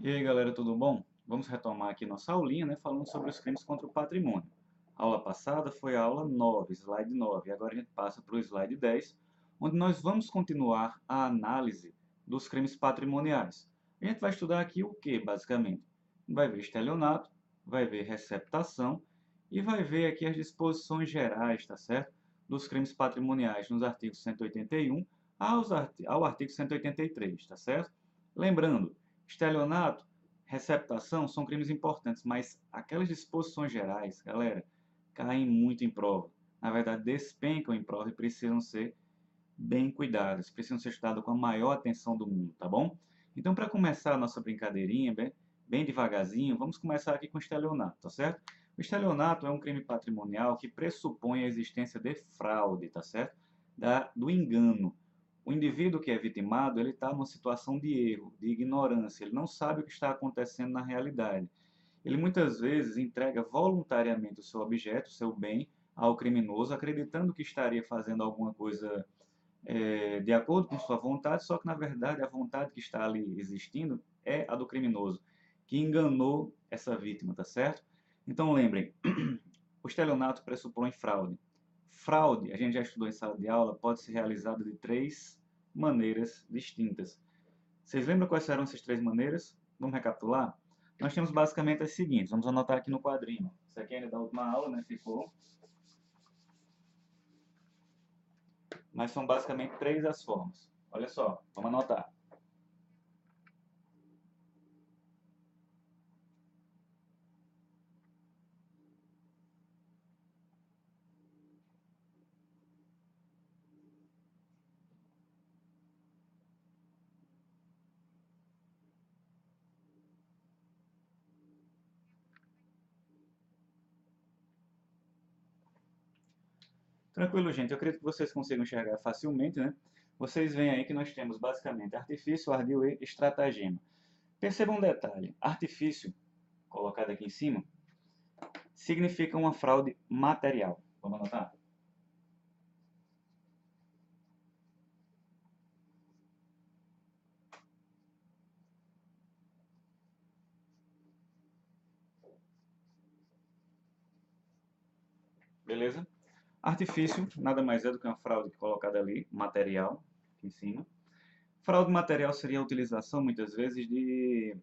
E aí galera, tudo bom? Vamos retomar aqui nossa aulinha, né, falando sobre os crimes contra o patrimônio. A aula passada foi a aula 9, slide 9, e agora a gente passa para o slide 10, onde nós vamos continuar a análise dos crimes patrimoniais. A gente vai estudar aqui o que, basicamente? Vai ver estelionato, vai ver receptação e vai ver aqui as disposições gerais, tá certo? Dos crimes patrimoniais nos artigos 181 ao artigo 183, tá certo? Lembrando, estelionato, receptação são crimes importantes, mas aquelas disposições gerais, galera, caem muito em prova. Na verdade, despencam em prova e precisam ser bem cuidadas, precisam ser estudadas com a maior atenção do mundo, tá bom? Então, para começar a nossa brincadeirinha, bem devagarzinho, vamos começar aqui com o estelionato, tá certo? O estelionato é um crime patrimonial que pressupõe a existência de fraude, tá certo? Do engano. O indivíduo que é vitimado, ele está numa situação de erro, de ignorância, ele não sabe o que está acontecendo na realidade. Ele muitas vezes entrega voluntariamente o seu objeto, o seu bem, ao criminoso, acreditando que estaria fazendo alguma coisa de acordo com sua vontade, só que na verdade a vontade que está ali existindo é a do criminoso, que enganou essa vítima, tá certo? Então lembrem, o estelionato pressupõe fraude. Fraude, a gente já estudou em sala de aula, pode ser realizada de três maneiras distintas. Vocês lembram quais eram essas três maneiras? Vamos recapitular? Nós temos basicamente as seguintes, vamos anotar aqui no quadrinho. Isso aqui ainda da última aula, né? Ficou. Mas são basicamente três as formas. Olha só, vamos anotar. Tranquilo, gente. Eu acredito que vocês consigam enxergar facilmente, né? Vocês veem aí que nós temos basicamente artifício, ardil e estratagema. Percebam um detalhe. Artifício, colocado aqui em cima, significa uma fraude material. Vamos anotar? Beleza? Artifício nada mais é do que uma fraude colocada ali, material, aqui em cima. Fraude material seria a utilização, muitas vezes, de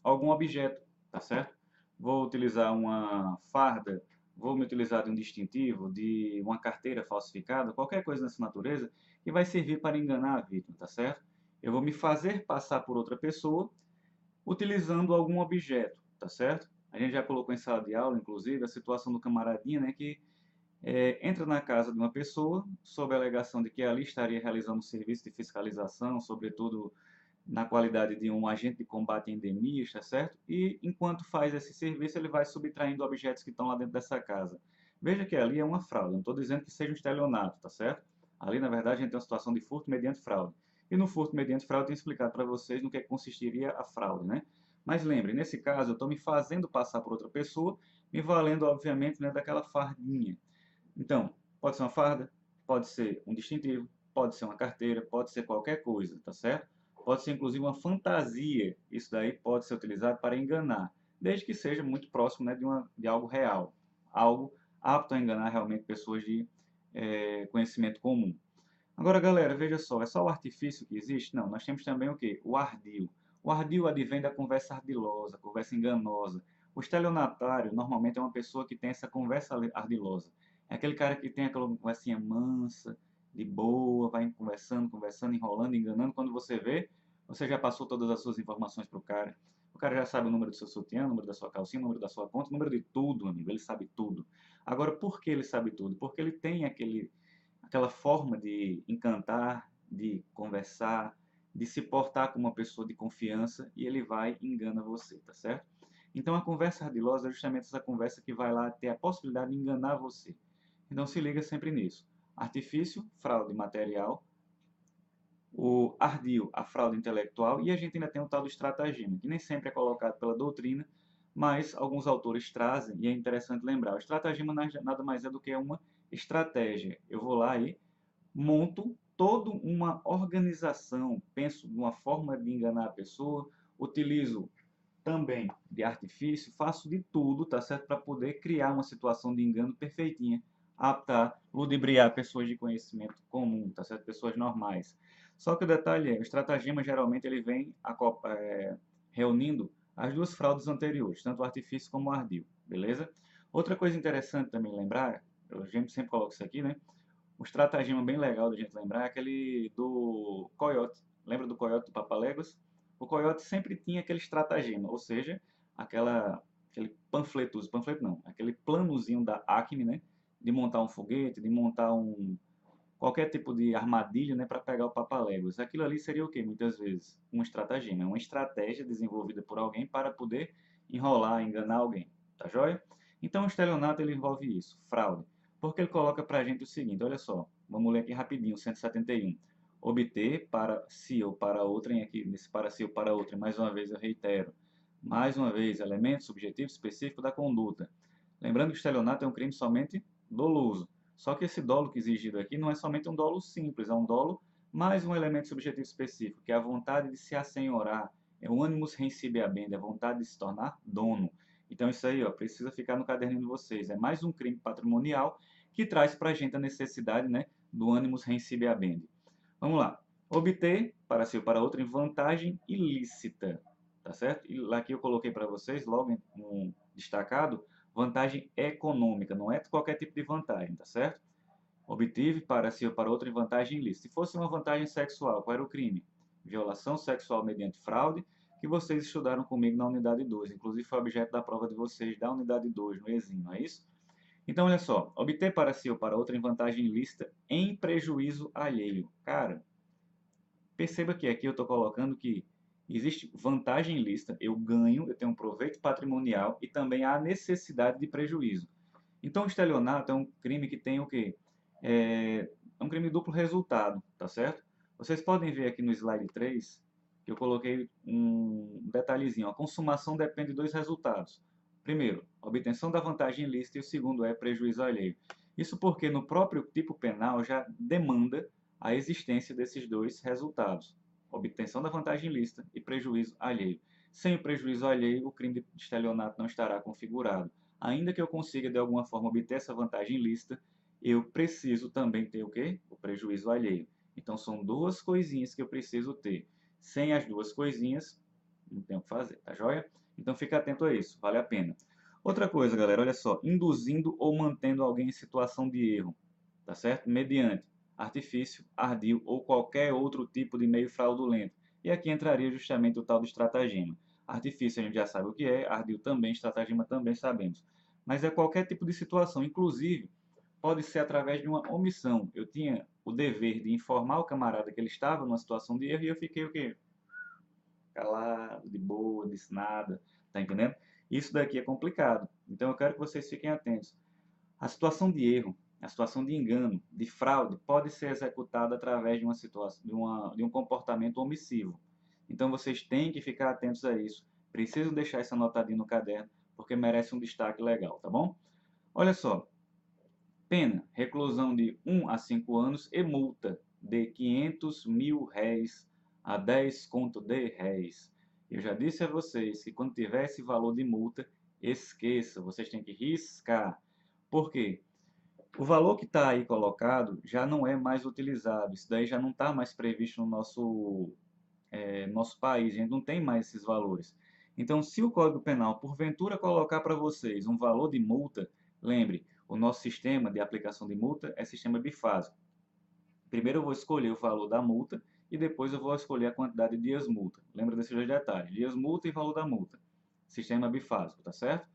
algum objeto, tá certo? Vou utilizar uma farda, vou me utilizar de um distintivo, de uma carteira falsificada, qualquer coisa dessa natureza, que vai servir para enganar a vítima, tá certo? Eu vou me fazer passar por outra pessoa utilizando algum objeto, tá certo? A gente já colocou em sala de aula, inclusive, a situação do camaradinha, né, que entra na casa de uma pessoa sob a alegação de que ali estaria realizando um serviço de fiscalização, sobretudo na qualidade de um agente de combate a endemias, tá certo? E enquanto faz esse serviço, ele vai subtraindo objetos que estão lá dentro dessa casa. Veja que ali é uma fraude, não estou dizendo que seja um estelionato, tá certo? Ali, na verdade, a gente tem uma situação de furto mediante fraude. E no furto mediante fraude, eu tenho explicado para vocês no que consistiria a fraude, né? Mas lembre, nesse caso, eu estou me fazendo passar por outra pessoa, me valendo, obviamente, né, daquela fardinha. Então, pode ser uma farda, pode ser um distintivo, pode ser uma carteira, pode ser qualquer coisa, tá certo? Pode ser inclusive uma fantasia. Isso daí pode ser utilizado para enganar, desde que seja muito próximo, né, de algo real, algo apto a enganar realmente pessoas de conhecimento comum. Agora, galera, veja só, é só o artifício que existe? Não, nós temos também o quê? O ardil. O ardil advém da conversa ardilosa, conversa enganosa. O estelionatário normalmente é uma pessoa que tem essa conversa ardilosa. É aquele cara que tem aquela conversinha mansa, de boa, vai conversando, conversando, enrolando, enganando. Quando você vê, você já passou todas as suas informações para o cara. O cara já sabe o número do seu sutiã, o número da sua calcinha, o número da sua conta, o número de tudo, amigo. Ele sabe tudo. Agora, por que ele sabe tudo? Porque ele tem aquela forma de encantar, de conversar, de se portar como uma pessoa de confiança e ele vai e engana você, tá certo? Então a conversa ardilosa é justamente essa conversa que vai lá ter a possibilidade de enganar você. Então se liga sempre nisso. Artifício, fraude material, o ardil, a fraude intelectual, e a gente ainda tem o tal do estratagema, que nem sempre é colocado pela doutrina, mas alguns autores trazem, e é interessante lembrar, o estratagema nada mais é do que uma estratégia. Eu vou lá e monto toda uma organização, penso numa forma de enganar a pessoa, utilizo também de artifício, faço de tudo, tá certo? Para poder criar uma situação de engano perfeitinha, apta a ludibriar pessoas de conhecimento comum, tá certo? Pessoas normais. Só que o detalhe é, o estratagema geralmente ele vem reunindo as duas fraudes anteriores, tanto o artifício como o ardil, beleza? Outra coisa interessante também lembrar, a gente sempre coloca isso aqui, né? Um estratagema bem legal da gente lembrar é aquele do coiote. Lembra do coiote do Papaléguas? O coiote sempre tinha aquele estratagema, ou seja, aquele panfleto não, aquele planozinho da Acme, né? De montar um foguete, de montar qualquer tipo de armadilha, né, para pegar o Papaléguas. Aquilo ali seria o quê? Muitas vezes um estratagema, uma estratégia desenvolvida por alguém para poder enrolar, enganar alguém, tá joia? Então o estelionato ele envolve isso, fraude, porque ele coloca para a gente o seguinte, olha só, vamos ler aqui rapidinho, 171. Obter para si ou para outrem, aqui nesse para si ou para outrem, mais uma vez eu reitero, mais uma vez, elemento subjetivo específico da conduta. Lembrando que o estelionato é um crime somente doloso. Só que esse dolo que é exigido aqui não é somente um dolo simples, é um dolo mais um elemento subjetivo específico, que é a vontade de se assenhorar, é o animus reincipiabende, é a vontade de se tornar dono. Então isso aí, ó, precisa ficar no caderninho de vocês. É mais um crime patrimonial que traz para a gente a necessidade, né, do animus reincipiabende. Vamos lá. Obter, para si ou para outro, em vantagem ilícita, tá certo? E lá aqui eu coloquei para vocês, logo um destacado, vantagem econômica, não é qualquer tipo de vantagem, tá certo? Obtive para si ou para outro em vantagem ilícita. Se fosse uma vantagem sexual, qual era o crime? Violação sexual mediante fraude, que vocês estudaram comigo na unidade 2. Inclusive foi objeto da prova de vocês da unidade 2, no ESIM, não é isso? Então, olha só. Obter para si ou para outro em vantagem ilícita em prejuízo alheio. Cara, perceba que aqui eu estou colocando que existe vantagem ilícita, eu ganho, eu tenho um proveito patrimonial e também há necessidade de prejuízo. Então, o estelionato é um crime que tem o quê? É um crime de duplo resultado, tá certo? Vocês podem ver aqui no slide 3 que eu coloquei um detalhezinho. A consumação depende de dois resultados. Primeiro, a obtenção da vantagem ilícita e o segundo é prejuízo alheio. Isso porque no próprio tipo penal já demanda a existência desses dois resultados. Obtenção da vantagem ilícita e prejuízo alheio. Sem o prejuízo alheio, o crime de estelionato não estará configurado. Ainda que eu consiga de alguma forma obter essa vantagem ilícita, eu preciso também ter o quê? O prejuízo alheio. Então são duas coisinhas que eu preciso ter. Sem as duas coisinhas, não tem o que fazer, tá joia? Então fica atento a isso, vale a pena. Outra coisa, galera, olha só, induzindo ou mantendo alguém em situação de erro, tá certo? Mediante artifício, ardil ou qualquer outro tipo de meio fraudulento. E aqui entraria justamente o tal do estratagema. Artifício a gente já sabe o que é, ardil também, estratagema também sabemos. Mas é qualquer tipo de situação, inclusive pode ser através de uma omissão. Eu tinha o dever de informar o camarada que ele estava numa situação de erro e eu fiquei o quê? Calado, de boa, disse nada, tá entendendo? Isso daqui é complicado. Então eu quero que vocês fiquem atentos. A situação de erro, a situação de engano, de fraude, pode ser executada através de uma situação, de um comportamento omissivo. Então vocês têm que ficar atentos a isso. Preciso deixar isso anotadinho no caderno, porque merece um destaque legal, tá bom? Olha só, pena, reclusão de 1 a 5 anos e multa de 500 mil réis a 10 conto de réis. Eu já disse a vocês que quando tiver esse valor de multa, esqueça, vocês têm que riscar. Por quê? O valor que está aí colocado já não é mais utilizado, isso daí já não está mais previsto no nosso país, a gente não tem mais esses valores. Então, se o Código Penal, porventura, colocar para vocês um valor de multa, lembre, o nosso sistema de aplicação de multa é sistema bifásico. Primeiro eu vou escolher o valor da multa e depois eu vou escolher a quantidade de dias multa. Lembra desses dois detalhes, dias multa e valor da multa. Sistema bifásico, tá certo?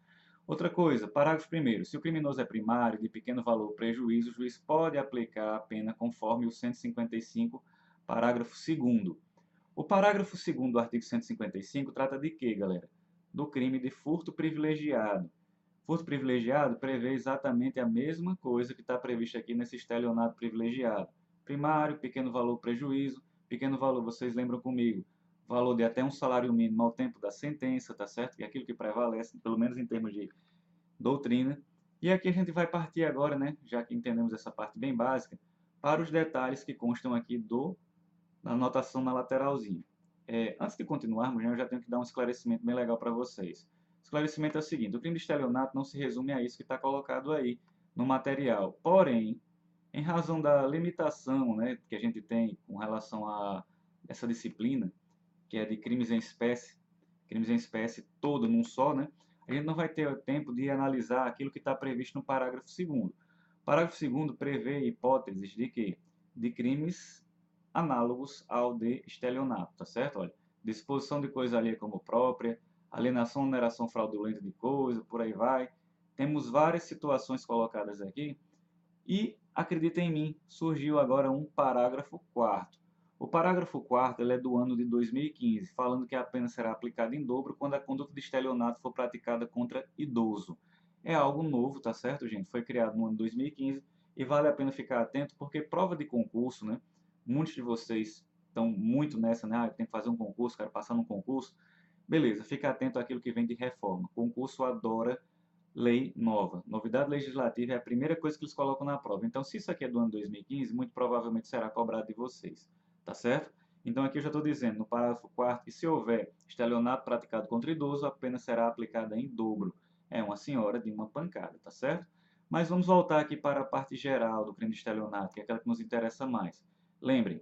Outra coisa, parágrafo 1º. Se o criminoso é primário, de pequeno valor ou prejuízo, o juiz pode aplicar a pena conforme o 155, parágrafo 2º. O parágrafo 2º do artigo 155 trata de quê, galera? Do crime de furto privilegiado. Furto privilegiado prevê exatamente a mesma coisa que está prevista aqui nesse estelionato privilegiado. Primário, pequeno valor, prejuízo. Pequeno valor, vocês lembram comigo? Valor de até um salário mínimo ao tempo da sentença, tá certo? E aquilo que prevalece, pelo menos em termos de doutrina. E aqui a gente vai partir agora, né, já que entendemos essa parte bem básica, para os detalhes que constam aqui na anotação na lateralzinha. Antes de continuarmos, né, eu já tenho que dar um esclarecimento bem legal para vocês. O esclarecimento é o seguinte: o crime de estelionato não se resume a isso que está colocado aí no material. Porém, em razão da limitação, né, que a gente tem com relação a essa disciplina, que é de crimes em espécie todo num só, né, a gente não vai ter tempo de analisar aquilo que está previsto no parágrafo 2º. O parágrafo 2º prevê hipóteses de quê? De crimes análogos ao de estelionato, tá certo? Olha, disposição de coisa alheia como própria, alienação, oneração fraudulenta de coisa, por aí vai. Temos várias situações colocadas aqui e, acredita em mim, surgiu agora um parágrafo 4º. O parágrafo 4º ele é do ano de 2015, falando que a pena será aplicada em dobro quando a conduta de estelionato for praticada contra idoso. É algo novo, tá certo, gente? Foi criado no ano de 2015 e vale a pena ficar atento porque prova de concurso, né? Muitos de vocês estão muito nessa, né? Ah, tem que fazer um concurso, quero passar num concurso. Beleza, fica atento àquilo que vem de reforma. O concurso adora lei nova. Novidade legislativa é a primeira coisa que eles colocam na prova. Então, se isso aqui é do ano 2015, muito provavelmente será cobrado de vocês. Tá certo? Então, aqui eu já estou dizendo, no parágrafo 4º, que se houver estelionato praticado contra idoso, a pena será aplicada em dobro. É uma senhora de uma pancada, tá certo? Mas vamos voltar aqui para a parte geral do crime de estelionato, que é aquela que nos interessa mais. Lembrem,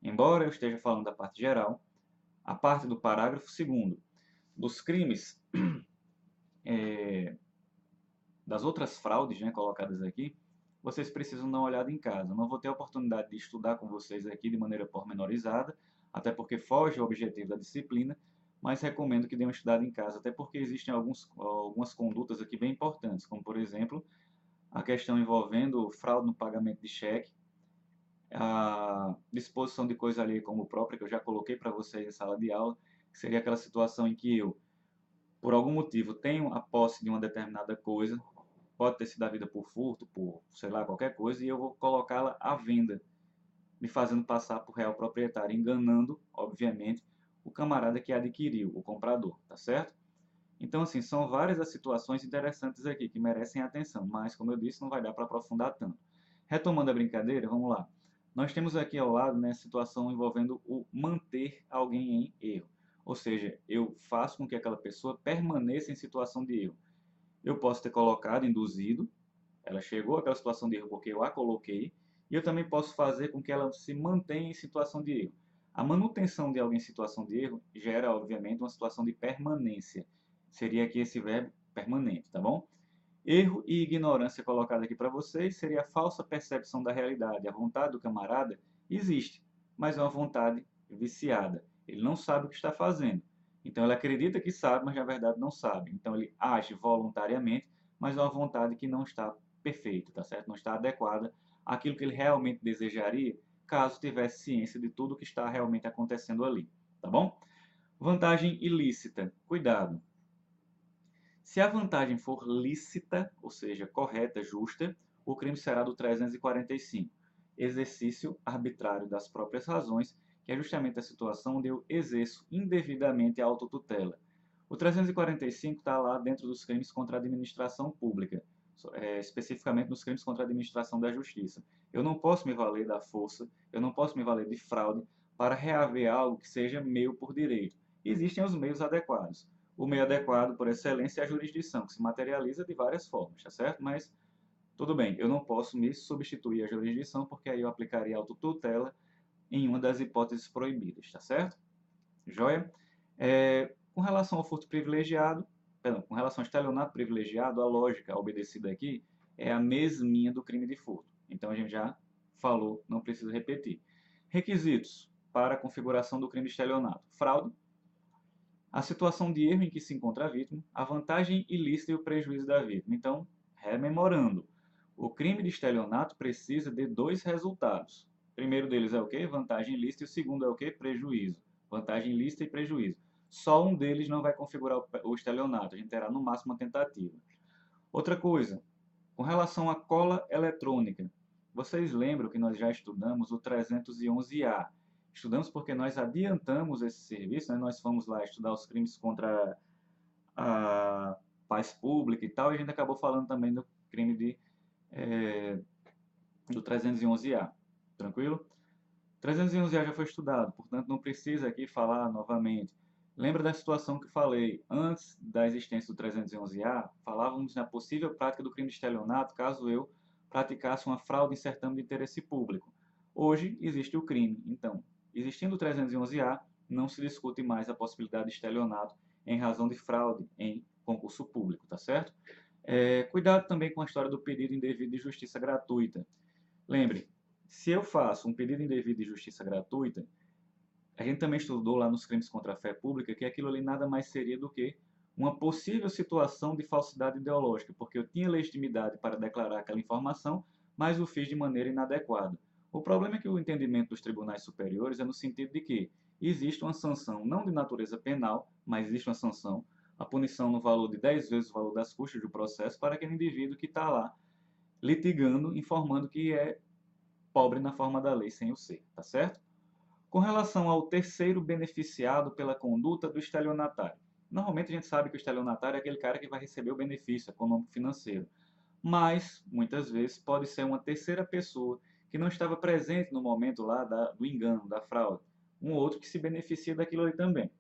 embora eu esteja falando da parte geral, a parte do parágrafo 2º dos crimes das outras fraudes, né, colocadas aqui, vocês precisam dar uma olhada em casa. Eu não vou ter a oportunidade de estudar com vocês aqui de maneira pormenorizada, até porque foge ao objetivo da disciplina, mas recomendo que dêem uma estudada em casa, até porque existem algumas condutas aqui bem importantes, como por exemplo, a questão envolvendo fraude no pagamento de cheque, a disposição de coisa alheia como própria, que eu já coloquei para vocês em sala de aula, que seria aquela situação em que eu, por algum motivo, tenho a posse de uma determinada coisa, pode ter sido a vida por furto, por sei lá, qualquer coisa, e eu vou colocá-la à venda, me fazendo passar por real proprietário, enganando, obviamente, o camarada que adquiriu, o comprador, tá certo? Então, assim, são várias as situações interessantes aqui que merecem atenção, mas, como eu disse, não vai dar para aprofundar tanto. Retomando a brincadeira, vamos lá. Nós temos aqui ao lado, né, a situação envolvendo o manter alguém em erro. Ou seja, eu faço com que aquela pessoa permaneça em situação de erro. Eu posso ter colocado, induzido, ela chegou àquela situação de erro porque eu a coloquei, e eu também posso fazer com que ela se mantenha em situação de erro. A manutenção de alguém em situação de erro gera, obviamente, uma situação de permanência. Seria aqui esse verbo permanente, tá bom? Erro e ignorância colocado aqui para vocês seria a falsa percepção da realidade. A vontade do camarada existe, mas é uma vontade viciada. Ele não sabe o que está fazendo. Então ele acredita que sabe, mas na verdade não sabe. Então ele age voluntariamente, mas é uma vontade que não está perfeita, tá certo? Não está adequada àquilo que ele realmente desejaria, caso tivesse ciência de tudo o que está realmente acontecendo ali, tá bom? Vantagem ilícita. Cuidado. Se a vantagem for lícita, ou seja, correta, justa, o crime será do 345, exercício arbitrário das próprias razões, que é justamente a situação onde eu exerço indevidamente a autotutela. O 345 está lá dentro dos crimes contra a administração pública, especificamente nos crimes contra a administração da justiça. Eu não posso me valer da força, eu não posso me valer de fraude para reaver algo que seja meu por direito. Existem os meios adequados. O meio adequado, por excelência, é a jurisdição, que se materializa de várias formas, tá certo? Mas, tudo bem, eu não posso me substituir à jurisdição, porque aí eu aplicaria autotutela em uma das hipóteses proibidas, tá certo? Joia? Com relação ao furto privilegiado, perdão, com relação ao estelionato privilegiado, a lógica obedecida aqui é a mesminha do crime de furto. Então, a gente já falou, não preciso repetir. Requisitos para a configuração do crime de estelionato: fraude, a situação de erro em que se encontra a vítima, a vantagem ilícita e o prejuízo da vítima. Então, rememorando, o crime de estelionato precisa de dois resultados. O primeiro deles é o quê? Vantagem ilícita, e o segundo é o quê? Prejuízo. Vantagem ilícita e prejuízo. Só um deles não vai configurar o estelionato, a gente terá no máximo uma tentativa. Outra coisa, com relação à cola eletrônica, vocês lembram que nós já estudamos o 311-A. Estudamos porque nós adiantamos esse serviço, né? Nós fomos lá estudar os crimes contra a paz pública e tal, e a gente acabou falando também do crime do 311-A. Tranquilo? 311A já foi estudado, portanto não precisa aqui falar novamente. Lembra da situação que falei, antes da existência do 311A, falávamos na possível prática do crime de estelionato caso eu praticasse uma fraude em certame de interesse público. Hoje existe o crime, então, existindo o 311A, não se discute mais a possibilidade de estelionato em razão de fraude em concurso público, tá certo? Cuidado também com a história do pedido indevido de justiça gratuita. Lembre, se eu faço um pedido indevido de justiça gratuita, a gente também estudou lá nos crimes contra a fé pública que aquilo ali nada mais seria do que uma possível situação de falsidade ideológica, porque eu tinha legitimidade para declarar aquela informação, mas o fiz de maneira inadequada. O problema é que o entendimento dos tribunais superiores é no sentido de que existe uma sanção não de natureza penal, mas existe uma sanção, a punição no valor de 10 vezes o valor das custas do processo para aquele indivíduo que está lá litigando, informando que é pobre na forma da lei sem o ser, tá certo? Com relação ao terceiro beneficiado pela conduta do estelionatário. Normalmente a gente sabe que o estelionatário é aquele cara que vai receber o benefício econômico financeiro, mas muitas vezes pode ser uma terceira pessoa que não estava presente no momento lá do engano, da fraude, um outro que se beneficia daquilo ali também.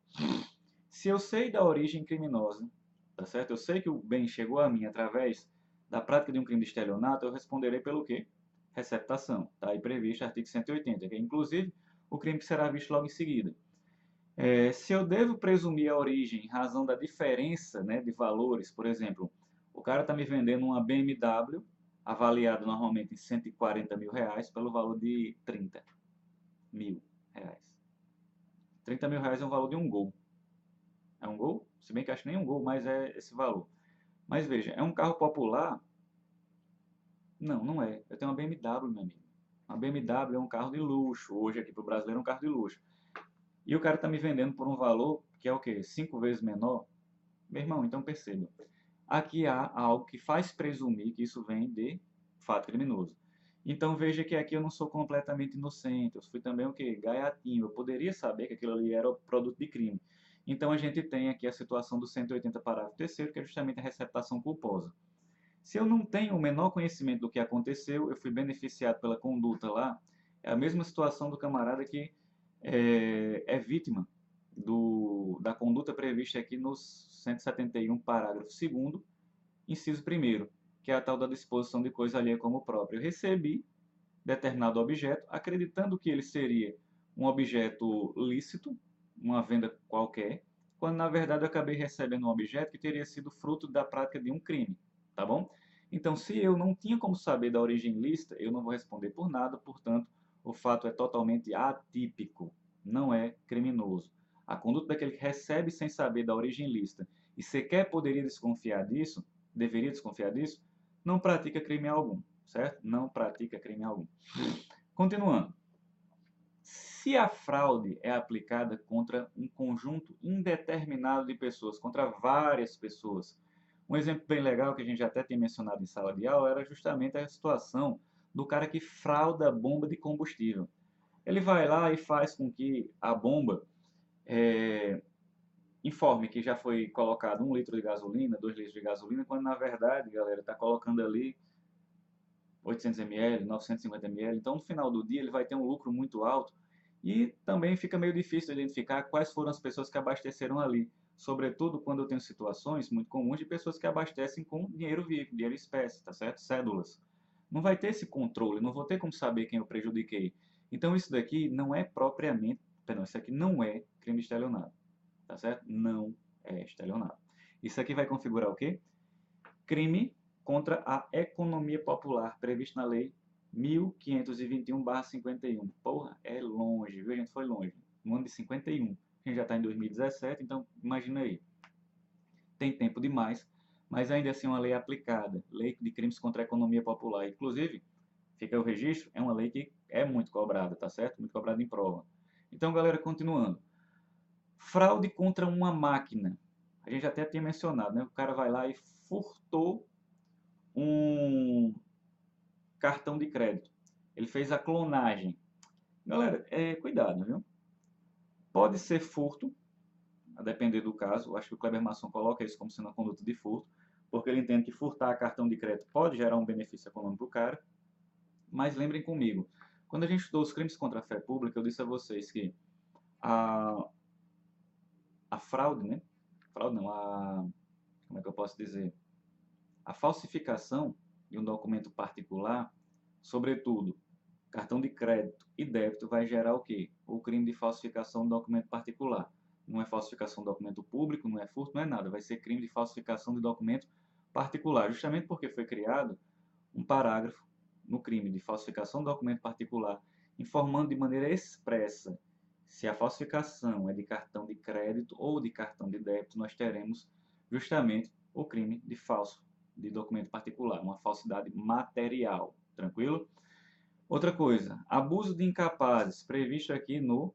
Se eu sei da origem criminosa, tá certo? Eu sei que o bem chegou a mim através da prática de um crime de estelionato, eu responderei pelo quê? Receptação. Está aí previsto artigo 180, que é inclusive o crime que será visto logo em seguida. Se eu devo presumir a origem em razão da diferença, né, de valores, por exemplo, o cara está me vendendo uma BMW avaliada normalmente em 140 mil reais pelo valor de 30 mil reais. 30 mil reais é o valor de um Gol. É um Gol? Se bem que acho nem um Gol, mas é esse valor. Mas veja, é um carro popular? Não, não é. Eu tenho uma BMW, meu amigo. Uma BMW é um carro de luxo. Hoje aqui para o brasileiro é um carro de luxo. E o cara está me vendendo por um valor que é o quê? 5 vezes menor? Meu irmão, então perceba. Aqui há algo que faz presumir que isso vem de fato criminoso. Então veja que aqui eu não sou completamente inocente. Eu fui também o quê? Gaiatinho. Eu poderia saber que aquilo ali era o produto de crime. Então a gente tem aqui a situação do 180 parágrafo terceiro, que é justamente a receptação culposa. Se eu não tenho o menor conhecimento do que aconteceu, eu fui beneficiado pela conduta lá, é a mesma situação do camarada que é vítima da conduta prevista aqui no 171, parágrafo 2º, inciso 1º, que é a tal da disposição de coisa alheia como própria. Eu recebi determinado objeto, acreditando que ele seria um objeto lícito, uma venda qualquer, quando na verdade eu acabei recebendo um objeto que teria sido fruto da prática de um crime, tá bom? Então, se eu não tinha como saber da origem lícita, eu não vou responder por nada, portanto, o fato é totalmente atípico, não é criminoso. A conduta daquele que recebe sem saber da origem lícita e sequer poderia desconfiar disso, deveria desconfiar disso, não pratica crime algum, certo? Não pratica crime algum. Continuando. Se a fraude é aplicada contra um conjunto indeterminado de pessoas, contra várias pessoas, um exemplo bem legal que a gente já até tem mencionado em sala de aula era justamente a situação do cara que frauda a bomba de combustível. Ele vai lá e faz com que a bomba informe que já foi colocado 1 litro de gasolina, 2 litros de gasolina, quando na verdade, galera, está colocando ali 800 ml, 950 ml. Então, no final do dia, ele vai ter um lucro muito alto e também fica meio difícil identificar quais foram as pessoas que abasteceram ali. Sobretudo quando eu tenho situações muito comuns de pessoas que abastecem com dinheiro vivo, dinheiro espécie, tá certo? Cédulas. Não vai ter esse controle, não vou ter como saber quem eu prejudiquei. Então, isso daqui não é propriamente, perdão, isso aqui não é crime de estelionato, tá certo? Não é estelionato. Isso aqui vai configurar o quê? Crime contra a economia popular, previsto na lei 1521/51. Porra, é longe, viu? A gente foi longe. No ano de 51. A gente já está em 2017, então imagina aí. Tem tempo demais, mas ainda assim é uma lei aplicada. Lei de crimes contra a economia popular. Inclusive, fica o registro, é uma lei que é muito cobrada, tá certo? Muito cobrada em prova. Então, galera, continuando. Fraude contra uma máquina. A gente até tinha mencionado, né? O cara vai lá e furtou um cartão de crédito. Ele fez a clonagem. Galera, cuidado, viu? Pode ser furto, a depender do caso. Eu acho que o Kleber Masson coloca isso como sendo uma conduta de furto, porque ele entende que furtar cartão de crédito pode gerar um benefício econômico para o cara. Mas lembrem comigo, Quando a gente estudou os crimes contra a fé pública, eu disse a vocês que a, a fraude, né? Fraude não, como é que eu posso dizer? A falsificação de um documento particular, sobretudo cartão de crédito e débito, vai gerar o quê? O crime de falsificação de documento particular. Não é falsificação de documento público, não é furto, não é nada. Vai ser crime de falsificação de documento particular, justamente porque foi criado um parágrafo no crime de falsificação de documento particular, informando de maneira expressa se a falsificação é de cartão de crédito ou de cartão de débito, nós teremos justamente o crime de falso de documento particular, uma falsidade material. Tranquilo? Outra coisa, abuso de incapazes, previsto aqui no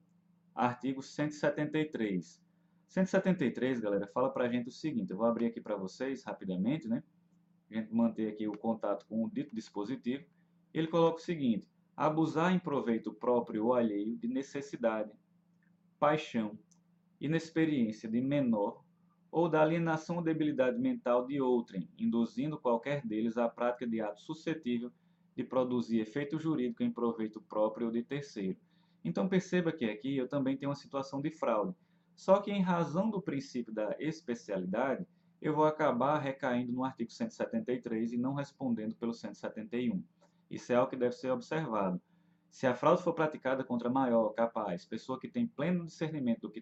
artigo 173. 173, galera, fala pra gente o seguinte, eu vou abrir aqui para vocês rapidamente, né? A gente manter aqui o contato com o dito dispositivo. Ele coloca o seguinte, abusar em proveito próprio ou alheio de necessidade, paixão, inexperiência de menor ou da alienação ou debilidade mental de outrem, induzindo qualquer deles à prática de ato suscetível de produzir efeito jurídico em proveito próprio ou de terceiro. Então perceba que aqui eu também tenho uma situação de fraude. Só que em razão do princípio da especialidade, eu vou acabar recaindo no artigo 173 e não respondendo pelo 171. Isso é algo que deve ser observado. Se a fraude for praticada contra maior, capaz, pessoa que tem pleno discernimento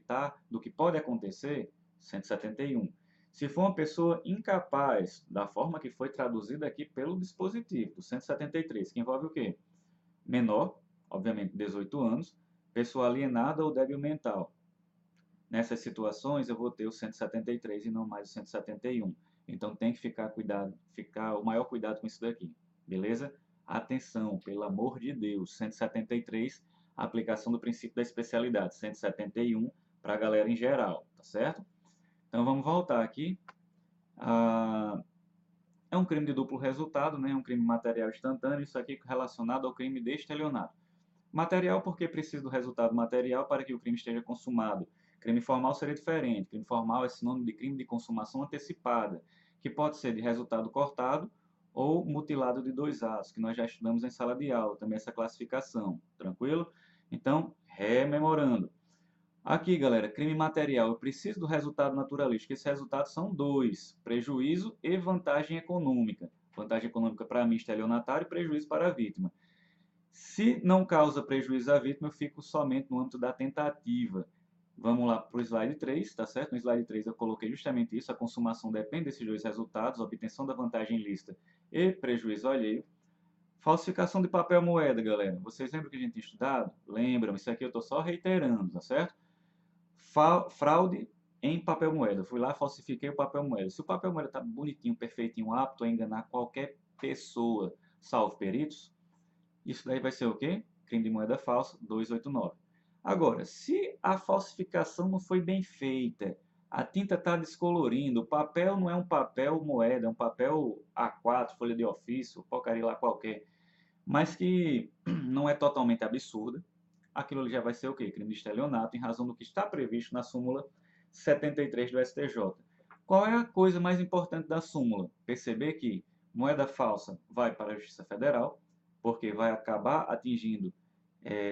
do que pode acontecer, 171. Se for uma pessoa incapaz, da forma que foi traduzida aqui pelo dispositivo, do 173, que envolve o quê? Menor, obviamente 18 anos, pessoa alienada ou débil mental. Nessas situações eu vou ter o 173 e não mais o 171. Então tem que ficar o maior cuidado com isso daqui, beleza? Atenção, pelo amor de Deus, 173, aplicação do princípio da especialidade, 171 para a galera em geral, tá certo? Então vamos voltar aqui. É um crime de duplo resultado, né? É um crime material instantâneo, isso aqui relacionado ao crime de estelionato. Material porque precisa do resultado material para que o crime esteja consumado. Crime formal seria diferente. Crime formal é sinônimo de crime de consumação antecipada, que pode ser de resultado cortado ou mutilado de dois atos, que nós já estudamos em sala de aula, também essa classificação. Tranquilo? Então, rememorando. Aqui, galera, crime material. Eu preciso do resultado naturalístico. Esses resultados são dois: prejuízo e vantagem econômica. Vantagem econômica para mim, estelionatário, e prejuízo para a vítima. Se não causa prejuízo à vítima, eu fico somente no âmbito da tentativa. Vamos lá para o slide 3, tá certo? No slide 3 eu coloquei justamente isso, a consumação depende desses dois resultados, obtenção da vantagem ilícita e prejuízo alheio. Falsificação de papel moeda, galera. Vocês lembram que a gente tinha estudado? Lembram, isso aqui eu estou só reiterando, tá certo? Fraude em papel moeda. Eu fui lá, falsifiquei o papel moeda. Se o papel moeda está bonitinho, perfeitinho, apto a enganar qualquer pessoa, salvo peritos, isso daí vai ser o quê? Crime de moeda falsa, 289. Agora, se a falsificação não foi bem feita, a tinta está descolorindo, o papel não é um papel moeda, é um papel A4, folha de ofício, porcaria lá qualquer, mas que não é totalmente absurda, aquilo ali já vai ser o quê? Crime de estelionato, em razão do que está previsto na súmula 73 do STJ. Qual é a coisa mais importante da súmula? Perceber que moeda falsa vai para a Justiça Federal, porque vai acabar atingindo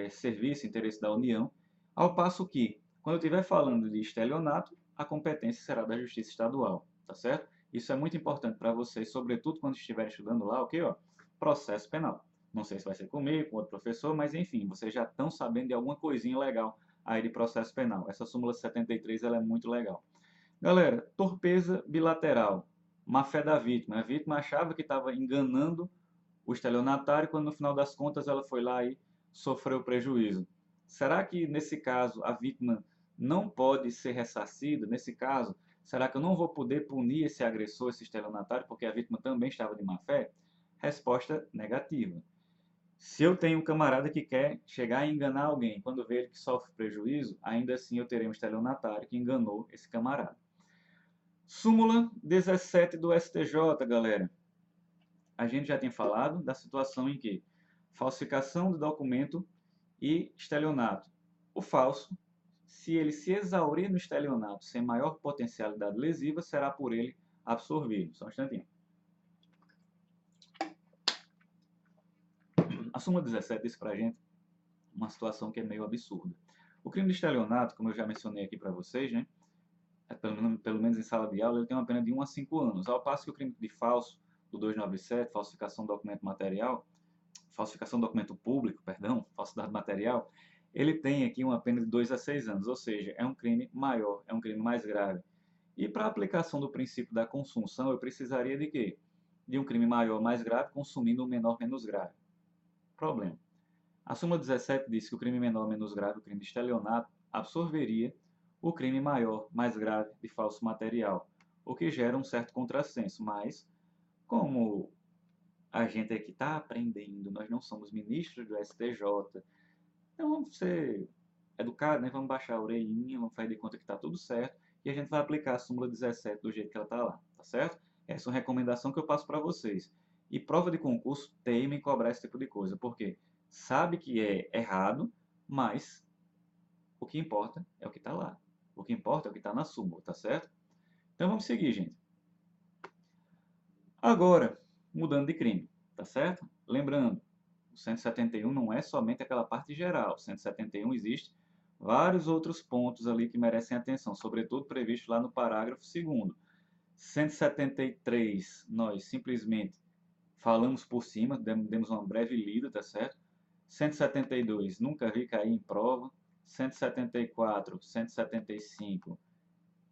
serviço e interesse da União, ao passo que, quando eu estiver falando de estelionato, a competência será da Justiça Estadual, tá certo? Isso é muito importante para vocês, sobretudo quando estiverem estudando lá, o quê? Ó, processo penal. Não sei se vai ser comigo, com outro professor, mas enfim, vocês já estão sabendo de alguma coisinha legal aí de processo penal. Essa súmula 73 ela é muito legal. Galera, torpeza bilateral, má-fé da vítima. A vítima achava que estava enganando o estelionatário, quando no final das contas ela foi lá e sofreu prejuízo. Será que nesse caso a vítima não pode ser ressarcida? Nesse caso, será que eu não vou poder punir esse agressor, esse estelionatário, porque a vítima também estava de má-fé? Resposta negativa. Se eu tenho um camarada que quer chegar a enganar alguém, quando vê ele que sofre prejuízo, ainda assim eu terei um estelionatário que enganou esse camarada. Súmula 17 do STJ, galera. A gente já tem falado da situação em que falsificação de documento e estelionato. O falso, se ele se exaurir no estelionato sem maior potencialidade lesiva, será por ele absorvido. Só um instantinho. A súmula 17 diz pra gente uma situação que é meio absurda. O crime de estelionato, como eu já mencionei aqui para vocês, né, pelo menos em sala de aula, ele tem uma pena de 1 a 5 anos, ao passo que o crime de falso, do 297, falsificação do documento material, falsificação do documento público, perdão, falsidade material, ele tem aqui uma pena de 2 a 6 anos, ou seja, é um crime maior, é um crime mais grave. E para a aplicação do princípio da consunção, eu precisaria de quê? De um crime maior, mais grave, consumindo um menor, menos grave. Problema. A súmula 17 diz que o crime menor, menos grave, o crime de estelionato, absorveria o crime maior, mais grave, de falso material, o que gera um certo contrassenso, mas, como a gente aqui está aprendendo, nós não somos ministros do STJ, então vamos ser educados, né? Vamos baixar a orelhinha, vamos fazer de conta que está tudo certo e a gente vai aplicar a súmula 17 do jeito que ela está lá, tá certo? Essa é uma recomendação que eu passo para vocês. E prova de concurso teima em cobrar esse tipo de coisa, porque sabe que é errado, mas o que importa é o que está lá. O que importa é o que está na súmula, tá certo? Então vamos seguir, gente. Agora, mudando de crime, tá certo? Lembrando, o 171 não é somente aquela parte geral. O 171 existe vários outros pontos ali que merecem atenção, sobretudo previsto lá no parágrafo 2º. 173, nós simplesmente falamos por cima, demos uma breve lida, tá certo? 172, nunca vi cair em prova. 174, 175,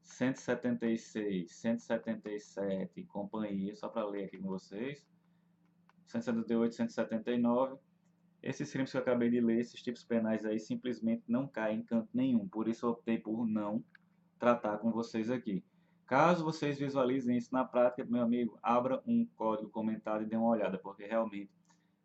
176, 177, companhia, só para ler aqui com vocês. 178, 179. Esses crimes que eu acabei de ler, esses tipos penais aí, simplesmente não caem em canto nenhum. Por isso eu optei por não tratar com vocês aqui. Caso vocês visualizem isso na prática, meu amigo, abra um código comentado e dê uma olhada, porque realmente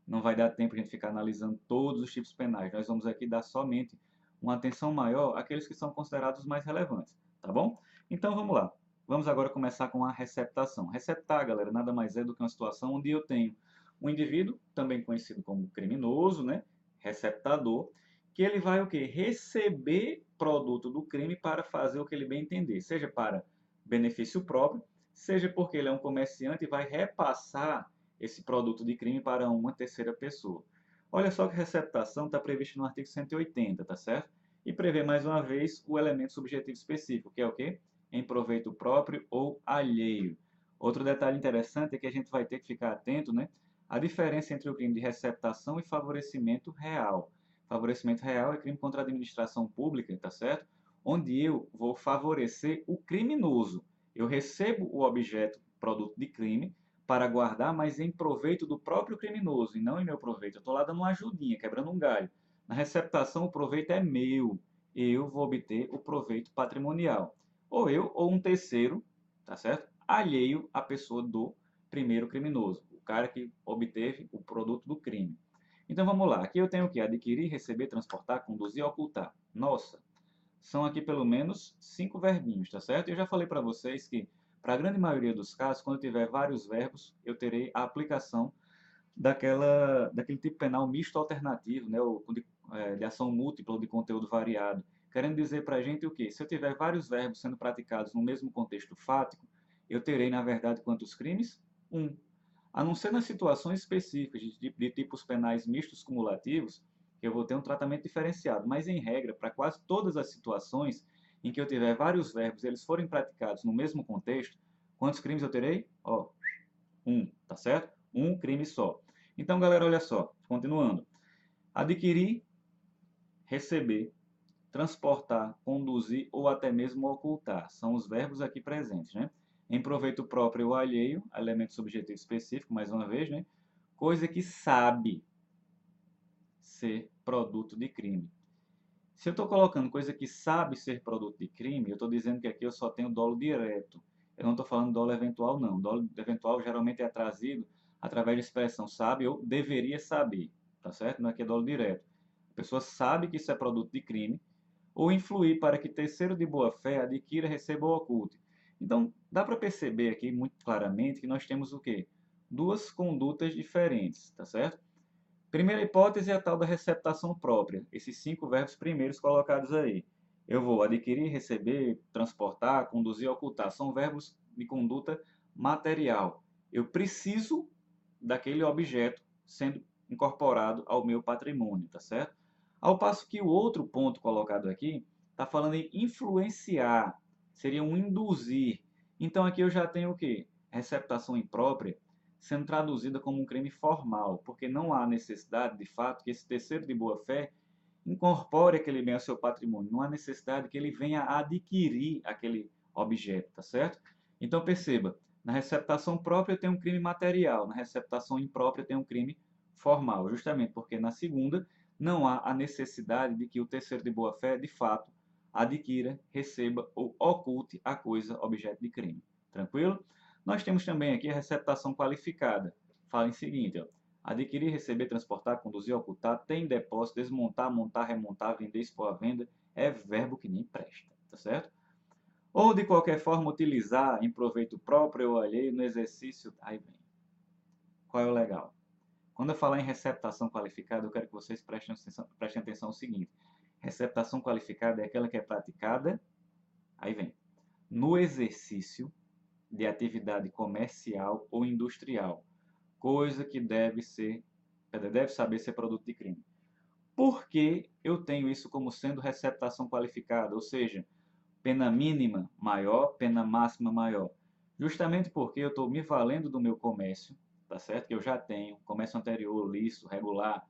não vai dar tempo de a gente ficar analisando todos os tipos penais. Nós vamos aqui dar somente uma atenção maior àqueles que são considerados os mais relevantes, tá bom? Então vamos lá. Vamos agora começar com a receptação. Receptar, galera, nada mais é do que uma situação onde eu tenho um indivíduo, também conhecido como criminoso, né? Receptador, que ele vai o quê? Receber produto do crime para fazer o que ele bem entender, seja para benefício próprio, seja porque ele é um comerciante e vai repassar esse produto de crime para uma terceira pessoa. Olha só que receptação está prevista no artigo 180, tá certo? E prevê mais uma vez o elemento subjetivo específico, que é o quê? Em proveito próprio ou alheio. Outro detalhe interessante é que a gente vai ter que ficar atento, né? A diferença entre o crime de receptação e favorecimento real. Favorecimento real é crime contra a administração pública, tá certo? Onde eu vou favorecer o criminoso. Eu recebo o objeto, produto de crime, para guardar, mas em proveito do próprio criminoso, e não em meu proveito. Eu estou lá dando uma ajudinha, quebrando um galho. Na receptação, o proveito é meu. Eu vou obter o proveito patrimonial. Ou eu, ou um terceiro, tá certo? Alheio à pessoa do primeiro criminoso, o cara que obteve o produto do crime. Então vamos lá, aqui eu tenho o que? Adquirir, receber, transportar, conduzir, ocultar. Nossa, são aqui pelo menos 5 verbinhos, tá certo? Eu já falei para vocês que, para a grande maioria dos casos, quando eu tiver vários verbos, eu terei a aplicação daquele tipo penal misto alternativo, né? Ou de ação múltipla ou de conteúdo variado. Querendo dizer para a gente o quê? Se eu tiver vários verbos sendo praticados no mesmo contexto fático, eu terei, na verdade, quantos crimes? Um. A não ser nas situações específicas de tipos penais mistos cumulativos, que eu vou ter um tratamento diferenciado. Mas, em regra, para quase todas as situações em que eu tiver vários verbos e eles forem praticados no mesmo contexto, quantos crimes eu terei? Ó, um, tá certo? Um crime só. Então, galera, olha só, continuando. Adquirir, receber, transportar, conduzir ou até mesmo ocultar. São os verbos aqui presentes, né? Em proveito próprio ou alheio, elemento subjetivo específico, mais uma vez, né? Coisa que sabe ser produto de crime. Se eu estou colocando coisa que sabe ser produto de crime, eu estou dizendo que aqui eu só tenho dolo direto. Eu não estou falando dolo eventual, não. Dolo eventual geralmente é trazido através da expressão sabe ou deveria saber, tá certo? Não é que é dolo direto. A pessoa sabe que isso é produto de crime, ou influir para que terceiro de boa-fé adquira, receba ou oculte. Então, dá para perceber aqui muito claramente que nós temos o quê? Duas condutas diferentes, tá certo? Primeira hipótese é a tal da receptação própria, esses 5 verbos primeiros colocados aí. Eu vou adquirir, receber, transportar, conduzir, ocultar. São verbos de conduta material. Eu preciso daquele objeto sendo incorporado ao meu patrimônio, tá certo? Ao passo que o outro ponto colocado aqui está falando em influenciar, seria um induzir. Então aqui eu já tenho o quê? Receptação imprópria sendo traduzida como um crime formal, porque não há necessidade, de fato, que esse terceiro de boa-fé incorpore aquele bem ao seu patrimônio. Não há necessidade que ele venha a adquirir aquele objeto, tá certo? Então perceba, na receptação própria tem um crime material, na receptação imprópria tem um crime formal, justamente porque na segunda não há a necessidade de que o terceiro de boa-fé, de fato, adquira, receba ou oculte a coisa objeto de crime. Tranquilo? Nós temos também aqui a receptação qualificada. Fala em seguinte, ó, adquirir, receber, transportar, conduzir, ocultar, ter em depósito, desmontar, montar, remontar, vender, expor à venda, é verbo que nem presta, tá certo? Ou de qualquer forma utilizar em proveito próprio ou alheio no exercício. Aí vem. Qual é o legal? Quando eu falar em receptação qualificada, eu quero que vocês prestem atenção ao seguinte. Receptação qualificada é aquela que é praticada, aí vem, no exercício de atividade comercial ou industrial, coisa que deve saber ser produto de crime. Por que eu tenho isso como sendo receptação qualificada? Ou seja, pena mínima maior, pena máxima maior. Justamente porque eu estou me valendo do meu comércio, tá certo? Que eu já tenho, comércio anterior, lícito, regular,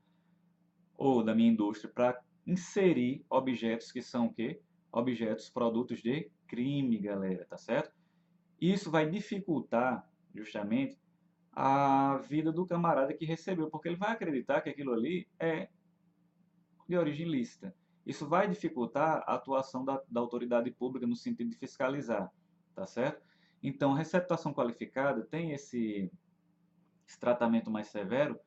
ou da minha indústria, para inserir objetos que são o quê? Objetos, produtos de crime, galera, tá certo? Isso vai dificultar, justamente, a vida do camarada que recebeu, porque ele vai acreditar que aquilo ali é de origem lícita. Isso vai dificultar a atuação da autoridade pública no sentido de fiscalizar, tá certo? Então, receptação qualificada tem esse tratamento mais severo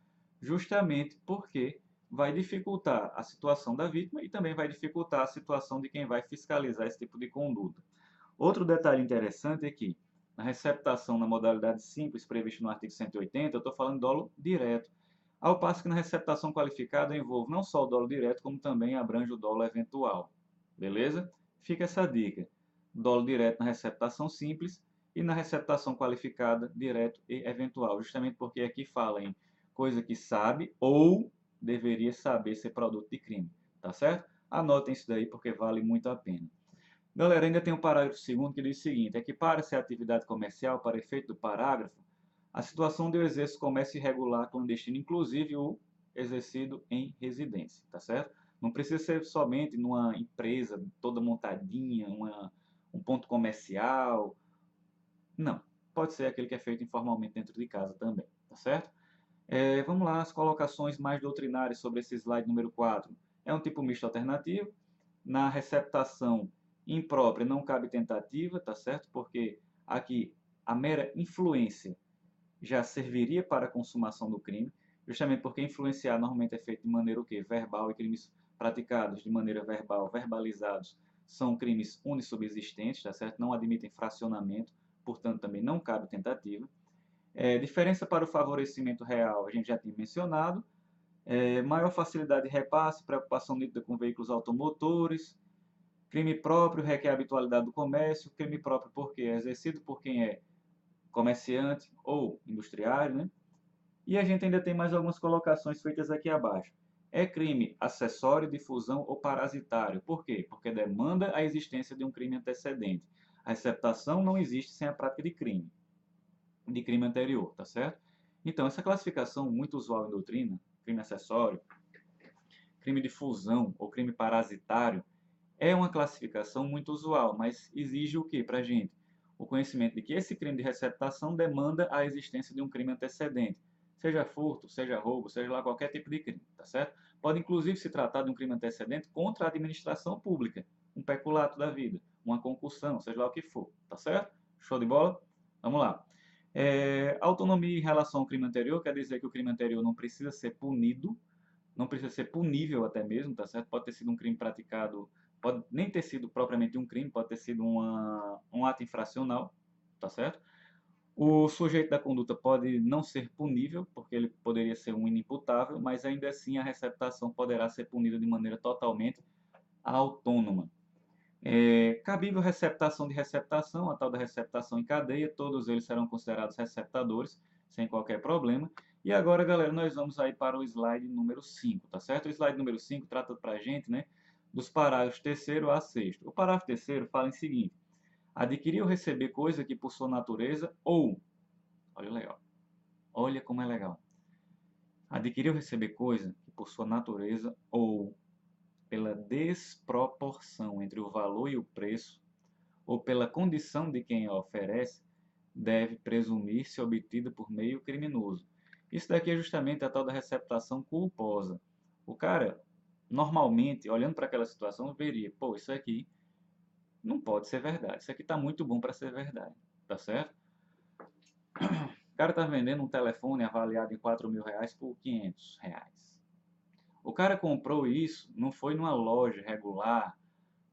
justamente porque vai dificultar a situação da vítima e também vai dificultar a situação de quem vai fiscalizar esse tipo de conduta. Outro detalhe interessante é que, na receptação na modalidade simples prevista no artigo 180, eu estou falando de dolo direto, ao passo que na receptação qualificada envolve não só o dolo direto, como também abrange o dolo eventual. Beleza? Fica essa dica. Dolo direto na receptação simples e na receptação qualificada, direto e eventual, justamente porque aqui fala em coisa que sabe ou deveria saber ser produto de crime, tá certo? Anotem isso daí porque vale muito a pena. Galera, ainda tem um parágrafo segundo que diz o seguinte, equipara-se a atividade comercial para efeito do parágrafo a situação de eu exerço comércio irregular clandestino, inclusive o exercido em residência, tá certo? Não precisa ser somente numa empresa toda montadinha, um ponto comercial, não. Pode ser aquele que é feito informalmente dentro de casa também, tá certo? Vamos lá, as colocações mais doutrinárias sobre esse slide número 4. É um tipo misto alternativo. Na receptação imprópria não cabe tentativa, tá certo? Porque aqui a mera influência já serviria para a consumação do crime, justamente porque influenciar normalmente é feito de maneira o quê? Verbal, e crimes praticados de maneira verbal, verbalizados, são crimes unissubsistentes, tá certo? Não admitem fracionamento, portanto também não cabe tentativa. Diferença para o favorecimento real, a gente já tinha mencionado. Maior facilidade de repasse, preocupação nítida com veículos automotores. Crime próprio requer a habitualidade do comércio. Crime próprio porque é exercido por quem é comerciante ou industriário, né? E a gente ainda tem mais algumas colocações feitas aqui abaixo. É crime acessório, difusão ou parasitário. Por quê? Porque demanda a existência de um crime antecedente. A receptação não existe sem a prática de crime anterior, tá certo? Então, essa classificação muito usual em doutrina, crime acessório, crime de fusão ou crime parasitário, é uma classificação muito usual, mas exige o que para a gente? O conhecimento de que esse crime de receptação demanda a existência de um crime antecedente, seja furto, seja roubo, seja lá qualquer tipo de crime, tá certo? Pode inclusive se tratar de um crime antecedente contra a administração pública, um peculato da vida, uma concussão, seja lá o que for, tá certo? Show de bola? Vamos lá. Autonomia em relação ao crime anterior quer dizer que o crime anterior não precisa ser punido, não precisa ser punível até mesmo, tá certo? Pode ter sido um crime praticado, pode nem ter sido propriamente um crime, pode ter sido um ato infracional, tá certo? O sujeito da conduta pode não ser punível, porque ele poderia ser um inimputável, mas ainda assim a receptação poderá ser punida de maneira totalmente autônoma. Cabível receptação de receptação, a tal da receptação em cadeia, todos eles serão considerados receptadores, sem qualquer problema. E agora, galera, nós vamos aí para o slide número 5, tá certo? O slide número 5 trata para a gente, né, dos parágrafos 3º a 6º. O parágrafo 3º fala em seguinte: adquirir ou receber coisa que por sua natureza ou, olha legal, olha como é legal. Adquirir ou receber coisa que por sua natureza ou pela desproporção entre o valor e o preço, ou pela condição de quem a oferece, deve presumir-se obtida por meio criminoso. Isso daqui é justamente a tal da receptação culposa. O cara, normalmente, olhando para aquela situação, veria, pô, isso aqui não pode ser verdade. Isso aqui está muito bom para ser verdade, tá certo? O cara está vendendo um telefone avaliado em R$ 4.000 por R$ 500. O cara comprou isso, não foi numa loja regular,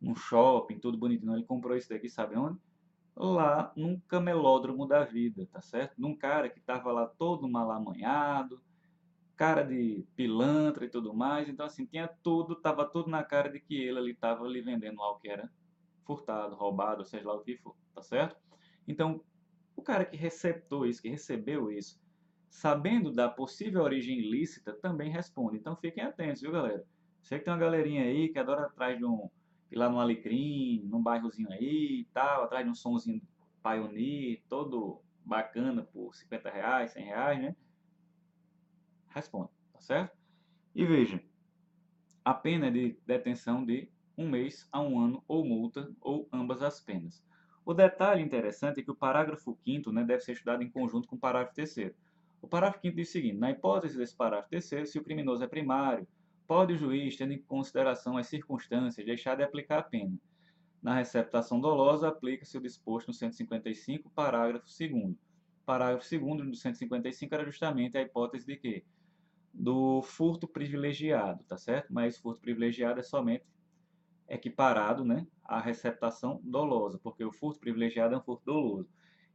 num shopping, tudo bonitinho. Não. Ele comprou isso daqui, sabe onde? Lá num camelódromo da vida, tá certo? Num cara que estava lá todo malamanhado, cara de pilantra e tudo mais. Então, assim, tinha tudo, tava tudo na cara de que ele ali estava ali vendendo algo que era furtado, roubado, seja lá o que for, tá certo? Então, o cara que receptou isso, que recebeu isso, sabendo da possível origem ilícita, também responde. Então, fiquem atentos, viu, galera? Sei que tem uma galerinha aí que adora atrás de ir lá no Alecrim, num bairrozinho aí e tal, atrás de um sonzinho Pioneer, todo bacana por R$ 50, R$ 100, né? Responde, tá certo? E veja, a pena é de detenção de 1 mês a 1 ano ou multa ou ambas as penas. O detalhe interessante é que o parágrafo 5º, né, deve ser estudado em conjunto com o parágrafo 3º. O parágrafo 5º diz o seguinte: na hipótese desse parágrafo 3º, se o criminoso é primário, pode o juiz, tendo em consideração as circunstâncias, deixar de aplicar a pena. Na receptação dolosa, aplica-se o disposto no 155, parágrafo 2º. Parágrafo 2º do 155 era justamente a hipótese de que do furto privilegiado, tá certo? Mas furto privilegiado é somente equiparado, né, à receptação dolosa, porque o furto privilegiado é um furto doloso.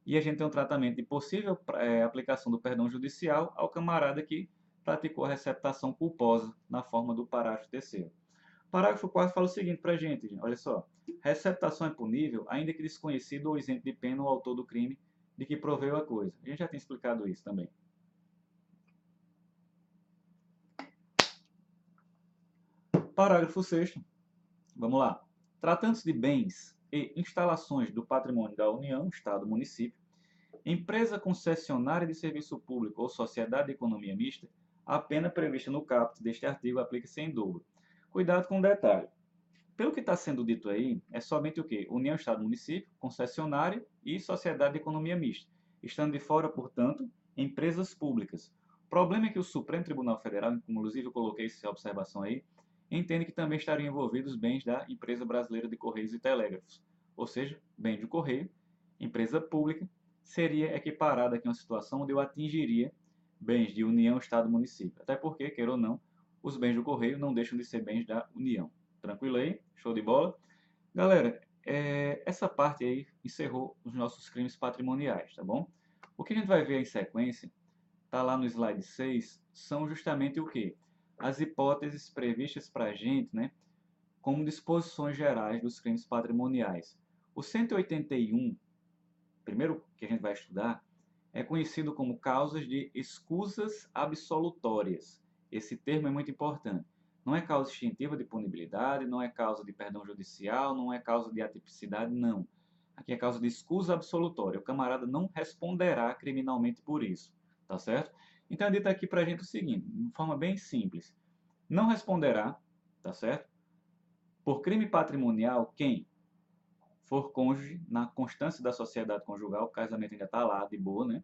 E a gente tem um tratamento de possível aplicação do perdão judicial ao camarada que praticou a receptação culposa na forma do parágrafo 3º. Parágrafo 4º fala o seguinte para a gente, olha só. Receptação é punível, ainda que desconhecido ou isento de pena o autor do crime de que proveu a coisa. A gente já tem explicado isso também. Parágrafo 6º. Vamos lá. Tratando-se de bens e instalações do patrimônio da União, Estado, Município, empresa concessionária de serviço público ou sociedade de economia mista, a pena prevista no caput deste artigo aplica-se em dobro. Cuidado com o detalhe. Pelo que está sendo dito aí, é somente o quê? União, Estado, Município, concessionária e sociedade de economia mista. Estando de fora, portanto, empresas públicas. O problema é que o Supremo Tribunal Federal, inclusive eu coloquei essa observação aí, entende que também estariam envolvidos bens da Empresa Brasileira de Correios e Telégrafos. Ou seja, bem do correio, empresa pública, seria equiparada aqui a uma situação onde eu atingiria bens de União, Estado, Município. Até porque, queira ou não, os bens do correio não deixam de ser bens da União. Tranquilo aí? Show de bola? Galera, essa parte aí encerrou os nossos crimes patrimoniais, tá bom? O que a gente vai ver em sequência, tá lá no slide 6, são justamente o quê? As hipóteses previstas para a gente, né, como disposições gerais dos crimes patrimoniais. O 181, primeiro que a gente vai estudar, é conhecido como causas de escusas absolutórias. Esse termo é muito importante. Não é causa extintiva de punibilidade, não é causa de perdão judicial, não é causa de atipicidade, não. Aqui é causa de escusa absolutória. O camarada não responderá criminalmente por isso, tá certo? Então, é dito aqui para a gente o seguinte, de forma bem simples. Não responderá, tá certo? Por crime patrimonial, quem for cônjuge na constância da sociedade conjugal, o casamento ainda está lá, de boa, né?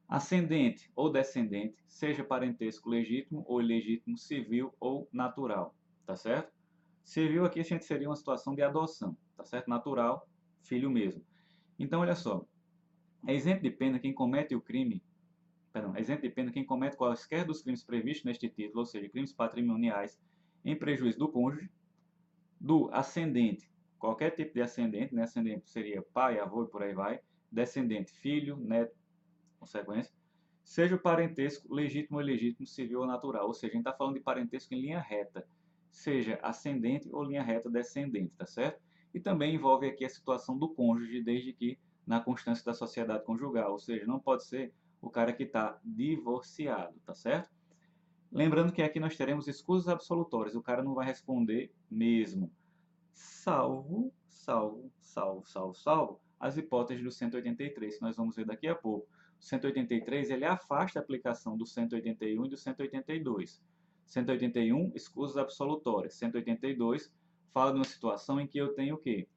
Ascendente ou descendente, seja parentesco legítimo ou ilegítimo, civil ou natural, tá certo? Civil aqui a gente seria uma situação de adoção, tá certo? Natural, filho mesmo. Então, olha só, é isento de pena quem comete o crime, perdão, é isento de pena quem comete quaisquer dos crimes previstos neste título, ou seja, crimes patrimoniais, em prejuízo do cônjuge, do ascendente, qualquer tipo de ascendente, né? Ascendente seria pai, avô e por aí vai, descendente, filho, neto, consequência, seja o parentesco legítimo ou ilegítimo, civil ou natural. Ou seja, a gente está falando de parentesco em linha reta, seja ascendente ou linha reta descendente, tá certo? E também envolve aqui a situação do cônjuge, desde que na constância da sociedade conjugal, ou seja, não pode ser o cara que está divorciado, tá certo? Lembrando que aqui nós teremos escusas absolutórias, o cara não vai responder mesmo, salvo as hipóteses do 183, que nós vamos ver daqui a pouco. O 183 ele afasta a aplicação do 181 e do 182. 181, escusas absolutórias. 182 fala de uma situação em que eu tenho o quê?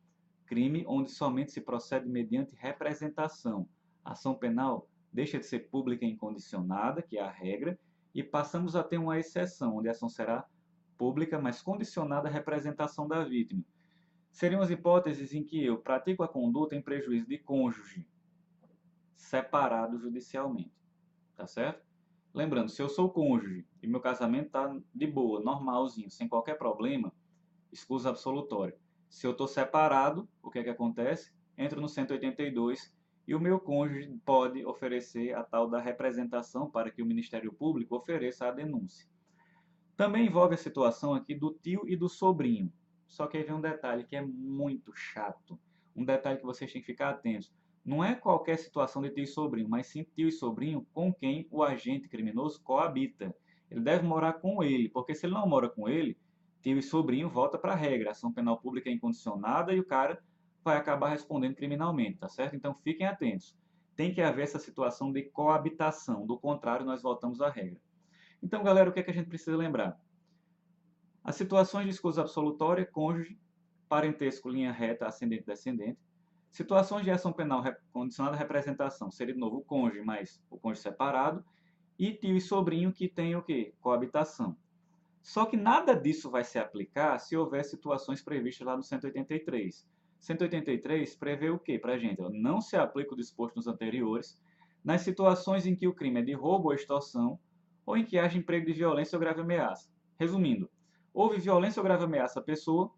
Crime onde somente se procede mediante representação. A ação penal deixa de ser pública e incondicionada, que é a regra, e passamos a ter uma exceção, onde a ação será pública, mas condicionada à representação da vítima. Seriam as hipóteses em que eu pratico a conduta em prejuízo de cônjuge separado judicialmente, tá certo? Lembrando, se eu sou cônjuge e meu casamento está de boa, normalzinho, sem qualquer problema, escusa absolutória. Se eu estou separado, o que é que acontece? Entro no 182 e o meu cônjuge pode oferecer a tal da representação para que o Ministério Público ofereça a denúncia. Também envolve a situação aqui do tio e do sobrinho. Só que aí vem um detalhe que é muito chato. Um detalhe que vocês têm que ficar atentos. Não é qualquer situação de tio e sobrinho, mas sim tio e sobrinho com quem o agente criminoso coabita. Ele deve morar com ele, porque se ele não mora com ele, tio e sobrinho volta para a regra. A ação penal pública é incondicionada e o cara vai acabar respondendo criminalmente, tá certo? Então fiquem atentos. Tem que haver essa situação de coabitação, do contrário, nós voltamos à regra. Então, galera, o que é que a gente precisa lembrar? As situações de escusa absolutória, cônjuge, parentesco, linha reta, ascendente, descendente. Situações de ação penal condicionada à representação, seria de novo o cônjuge, mas o cônjuge separado. E tio e sobrinho que tem o quê? Coabitação. Só que nada disso vai se aplicar se houver situações previstas lá no 183. 183 prevê o quê para a gente? Não se aplica o disposto nos anteriores nas situações em que o crime é de roubo ou extorsão ou em que haja emprego de violência ou grave ameaça. Resumindo, houve violência ou grave ameaça à pessoa,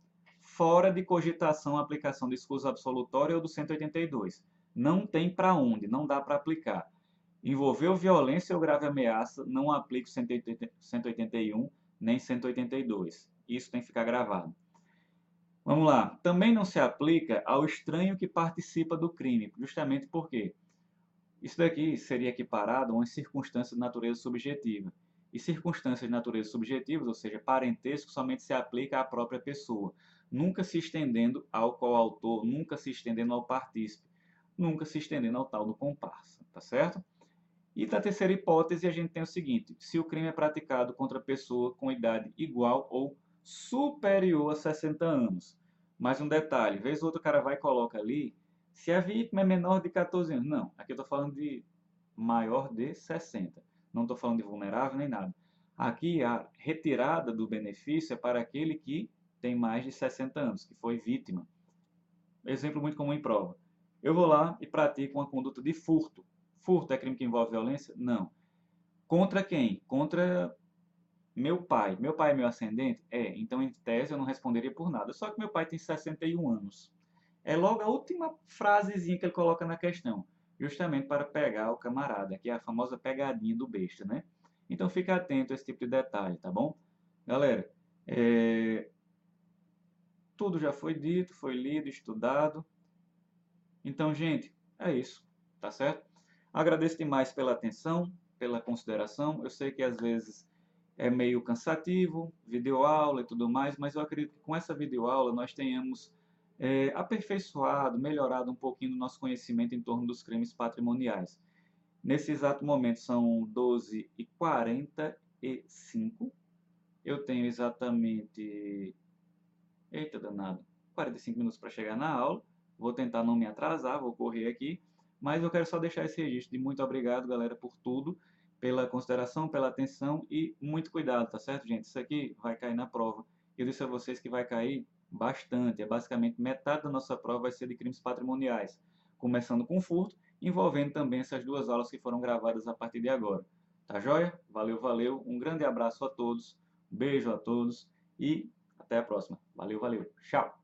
fora de cogitação a aplicação de escusa absolutória ou do 182. Não tem para onde, não dá para aplicar. Envolveu violência ou grave ameaça, não aplica o 181 nem 182. Isso tem que ficar gravado. Vamos lá. Também não se aplica ao estranho que participa do crime, justamente porque isso daqui seria equiparado a uma circunstância de natureza subjetiva. E circunstâncias de natureza subjetiva, ou seja, parentesco, somente se aplica à própria pessoa, nunca se estendendo ao coautor, nunca se estendendo ao partícipe, nunca se estendendo ao tal do comparsa, tá certo? E da terceira hipótese, a gente tem o seguinte: se o crime é praticado contra pessoa com idade igual ou superior a 60 anos. Mais um detalhe: vez ou outro o cara vai e coloca ali, se a vítima é menor de 14 anos. Não, aqui eu estou falando de maior de 60. Não estou falando de vulnerável nem nada. Aqui a retirada do benefício é para aquele que tem mais de 60 anos, que foi vítima. Exemplo muito comum em prova. Eu vou lá e pratico uma conduta de furto. Furto é crime que envolve violência? Não. Contra quem? Contra meu pai. Meu pai é meu ascendente? É. Então, em tese, eu não responderia por nada. Só que meu pai tem 61 anos. É logo a última frasezinha que ele coloca na questão. Justamente para pegar o camarada, que é a famosa pegadinha do besta, né? Então, fica atento a esse tipo de detalhe, tá bom? Galera, tudo já foi dito, foi lido, estudado. Então, gente, é isso, tá certo? Agradeço demais pela atenção, pela consideração. Eu sei que às vezes é meio cansativo, videoaula e tudo mais, mas eu acredito que com essa videoaula nós tenhamos aperfeiçoado, melhorado um pouquinho o nosso conhecimento em torno dos crimes patrimoniais. Nesse exato momento são 12h45. Eu tenho exatamente, eita danado, 45 minutos para chegar na aula. Vou tentar não me atrasar, vou correr aqui. Mas eu quero só deixar esse registro de muito obrigado, galera, por tudo, pela consideração, pela atenção e muito cuidado, tá certo, gente? Isso aqui vai cair na prova. Eu disse a vocês que vai cair bastante. É basicamente metade da nossa prova vai ser de crimes patrimoniais, começando com furto, envolvendo também essas duas aulas que foram gravadas a partir de agora. Tá joia? Valeu, valeu. Um grande abraço a todos, beijo a todos e até a próxima. Valeu, valeu. Tchau!